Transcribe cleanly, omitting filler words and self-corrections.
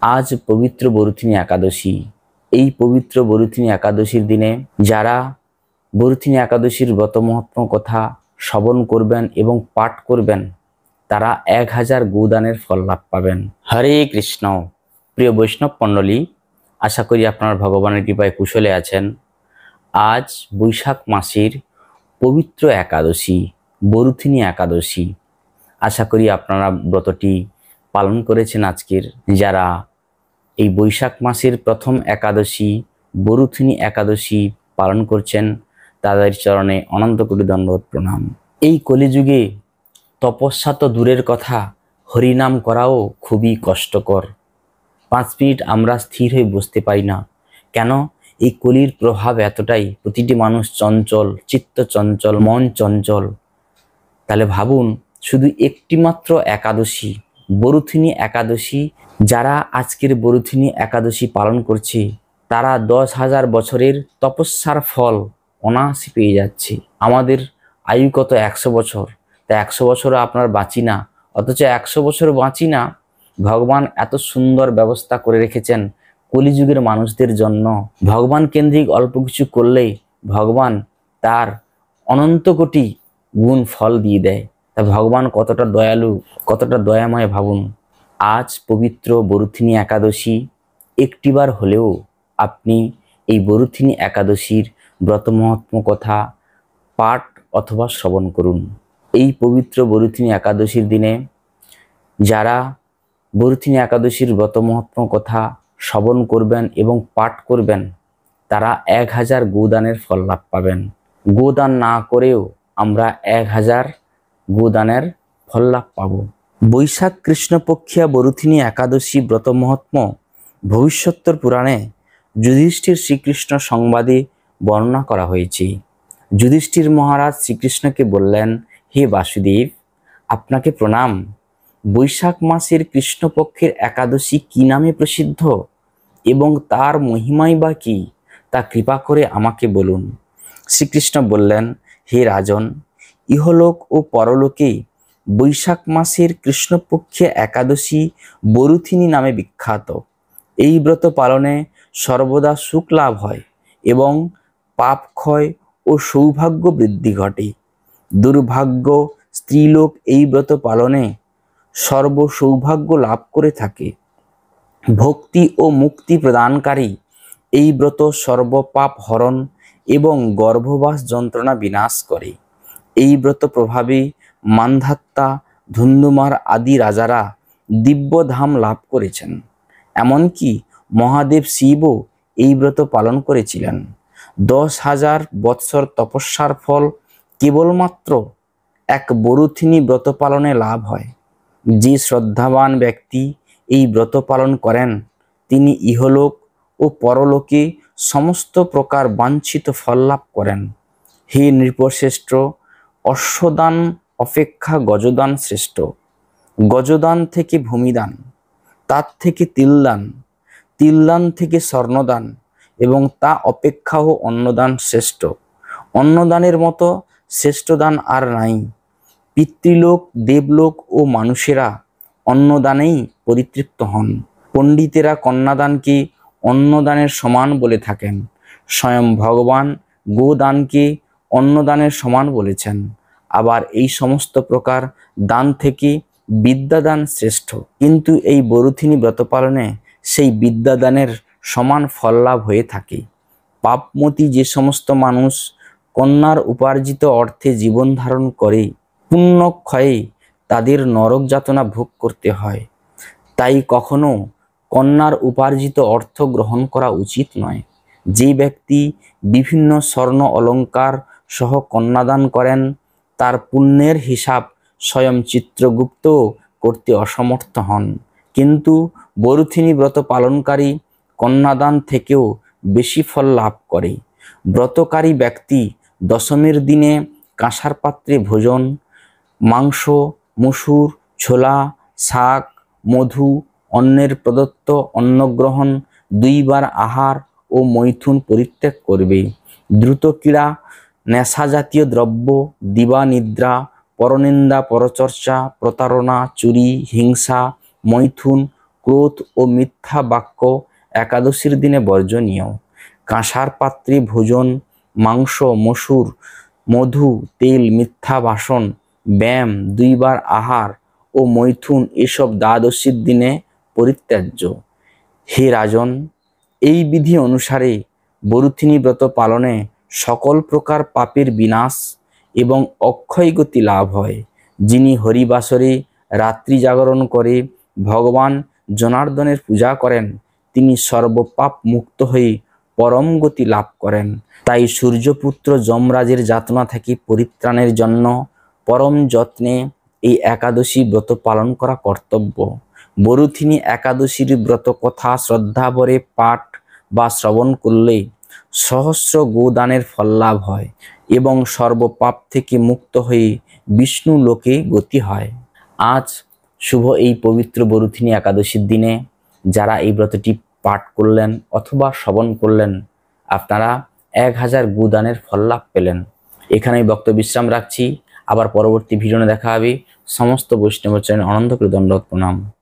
আজ পবিত্র বরুথিনী একাদশী। এই পবিত্র বরুথিনী একাদশীর দিনে যারা বরুথিনী একাদশীর ব্রত মহাত্ম কথা শ্রবণ করবেন এবং পাঠ করবেন তারা 1000 গোদানের ফল লাভ পাবেন। হরে কৃষ্ণ। প্রিয় বৈষ্ণব মণ্ডলী, আশা করি আপনার ভগবানের কৃপায় কুশলে আছেন। আজ বৈশাখ মাসের পবিত্র একাদশী, বরুথিনী একাদশী। আশা করি আপনারা ব্রতটি পালন করেছেন আজকের। যারা এই বৈশাখ মাসের প্রথম একাদশী বরুথিনী একাদশী পালন করছেন তাদের চরণে অনন্ত কোটি দণ্ডবত প্রণাম। এই কলিযুগে তপস্যা তো দূরের কথা, হরিনাম করাও খুবই কষ্টকর। 5 মিনিট আমরা স্থির হয়ে বসতে পারি না। কেন? এই কলির প্রভাব এতটাই, প্রতিটি মানুষ চঞ্চল, চিত্ত চঞ্চল, মন চঞ্চল। তাহলে ভাবুন, শুধু একটি মাত্র একাদশী, বরুথিনী একাদশী, যারা আজকের বরুথিনী একাদশী পালন করছে তারা 10,000 বছরের তপস্যার ফল অনায়াসে পেয়ে যাচ্ছে। আমাদের আয়ু কত? 100 বছর। তা 100 বছরও আপনার বাঁচি না, অথচ 100 বছর বাঁচি না, ভগবান এত সুন্দর ব্যবস্থা করে রেখেছেন কলিযুগের মানুষদের জন্য। ভগবান কেন্দ্রিক অল্প কিছু করলেই ভগবান তার অনন্ত কোটি গুণ ফল দিয়ে দেয়। তা ভগবান কতটা দয়ালু, কতটা দয়াময় ভাবুন। আজ পবিত্র বরুথিনী একাদশী, একটিবার হলেও আপনি এই বরুথিনী একাদশীর ব্রত মহাত্ম কথা পাঠ অথবা শ্রবণ করুন। এই পবিত্র বরুথিনী একাদশীর দিনে যারা বরুথিনী একাদশীর ব্রত মহাত্ম কথা শ্রবণ করবেন এবং পাঠ করবেন তারা 1000 গোদানের ফল লাভ পাবেন। গোদান না করেও আমরা 1000 গোদানের ফল লাভ পাবো। বৈশাখ কৃষ্ণপক্ষিয়া বরুথিনী একাদশী ব্রত মহাত্ম ভবিষ্যোত্তর পুরাণে যুধিষ্ঠির শ্রীকৃষ্ণ সংবাদে বর্ণনা করা হয়েছে। যুধিষ্ঠির মহারাজ শ্রীকৃষ্ণকে বললেন, হে বাসুদেব, আপনাকে প্রণাম। বৈশাখ মাসের কৃষ্ণপক্ষের একাদশী কি নামে প্রসিদ্ধ এবং তার মহিমাই বা কি, তা কৃপা করে আমাকে বলুন। শ্রীকৃষ্ণ বললেন, হে রাজন, ইহলোক ও পরলোকে বৈশাখ মাসের কৃষ্ণপক্ষে একাদশী বরুথিনী নামে বিখ্যাত। এই ব্রত পালনে সর্বদা সুখ লাভ হয় এবং পাপ ক্ষয় ও সৌভাগ্য বৃদ্ধি ঘটে। দুর্ভাগ্য স্ত্রীলোক এই ব্রত পালনে সর্ব সৌভাগ্য লাভ করে থাকে। ভক্তি ও মুক্তি প্রদানকারী এই ব্রত সর্বপাপ হরণ এবং গর্ভবাস যন্ত্রণা বিনাশ করে। এই ব্রত প্রভাবে মান্ধাত্তা, ধুন্ধুমার আদি রাজারা দিব্যধাম লাভ করেছেন। এমনকি মহাদেব শিবও এই ব্রত পালন করেছিলেন। 10,000 বৎসর তপস্যার ফল কেবলমাত্র এক বরুথিনী ব্রত পালনে লাভ হয়। যে শ্রদ্ধাবান ব্যক্তি এই ব্রত পালন করেন তিনি ইহলোক ও পরলোকে সমস্ত প্রকার বাঞ্ছিত ফল লাভ করেন। হে নৃপশ্রেষ্ঠ, অশ্বদান অপেক্ষা গজদান শ্রেষ্ঠ। গজদান থেকে ভূমিদান, তার থেকে তিলদান, তিলদান থেকে স্বর্ণদান এবং তা অপেক্ষাও অন্নদান শ্রেষ্ঠ। অন্নদানের মতো শ্রেষ্ঠ দান আর নাই। পিতৃলোক, দেবলোক ও মানুষেরা অন্নদানেই পরিতৃপ্ত হন। পণ্ডিতেরা কন্যাদানকে অন্নদানের সমান বলে থাকেন। স্বয়ং ভগবান গোদানকে অন্নদানের সমান বলেছেন। আবার এই সমস্ত প্রকার দান থেকে বিদ্যাদান শ্রেষ্ঠ। কিন্তু এই বরুথিনী ব্রত পালনে সেই বিদ্যাদানের সমান ফল লাভ হয়ে থাকে। পাপমতী যে সমস্ত মানুষ কন্যার উপার্জিত অর্থে জীবন ধারণ করে পুণ্যক্ষয়ে তাদের নরক যাতনা ভোগ করতে হয়। তাই কখনো কন্যার উপার্জিত অর্থ গ্রহণ করা উচিত নয়। যে ব্যক্তি বিভিন্ন স্বর্ণ অলঙ্কার সহ কন্যাদান করেন তার পুণ্যের হিসাব স্বয়ং চিত্রগুপ্ত করতে অসমর্থ হন। কিন্তু বরুথিনী ব্রত পালনকারী কন্যাদান থেকেও বেশি ফল লাভ করে। ব্রতকারী ব্যক্তি দশমীর দিনে কাঁসার পাত্রে ভোজন, মাংস, মসুর, ছোলা, শাক, মধু, অন্যের প্রদত্ত অন্নগ্রহণ, 2 বার আহার ও মৈথুন পরিত্যাগ করবে। দ্রুত ক্রীড়া, নেশা জাতীয় দ্রব্য, দিবানিদ্রা, পরনিন্দা, পরচর্চা, প্রতারণা, চুরি, হিংসা, মৈথুন ক্রোধ ও মিথ্যা বাক্য একাদশীর দিনে বর্জনীয়। কাঁসার পাত্রে ভোজন, মাংস, মসুর, মধু, তেল, মিথ্যা ভাষণ, ব্যায়াম, 2 বার আহার ও মৈথুন এসব দ্বাদশীর দিনে পরিত্যাজ্য। হে রাজন, এই বিধি অনুসারে বরুথিনী ব্রত পালনে সকল প্রকার পাপের বিনাশ এবং অক্ষয় গতি লাভ হয়। যিনি হরিবাসরে রাত্রি জাগরণ করে ভগবান জনার্দনের পূজা করেন, তিনি সর্বপাপ মুক্ত হয়ে পরম গতি লাভ করেন। তাই সূর্যপুত্র যমরাজের যাতনা থেকে পরিত্রাণের জন্য পরম যত্নে এই একাদশী ব্রত পালন করা কর্তব্য। বরুথিনী একাদশীর ব্রত কথা শ্রদ্ধাভরে পাঠ বা শ্রবণ করলে সহস্র গোদানের ফল লাভ হয় এবং সর্বপাপ থেকে মুক্ত হয়ে বিষ্ণু লোকে গতি হয়। আজ শুভ এই পবিত্র বরুথিনী একাদশীর দিনে যারা এই ব্রতটি পাঠ করলেন অথবা শ্রবণ করলেন, আপনারা 1000 গোদানের ফল লাভ পেলেন। এখানেই বক্তব্য বিশ্রাম রাখছি। আবার পরবর্তী ভিডিওতে দেখা হবে। সমস্ত বৈষ্ণব চরণে অনন্ত দণ্ডবত প্রণাম।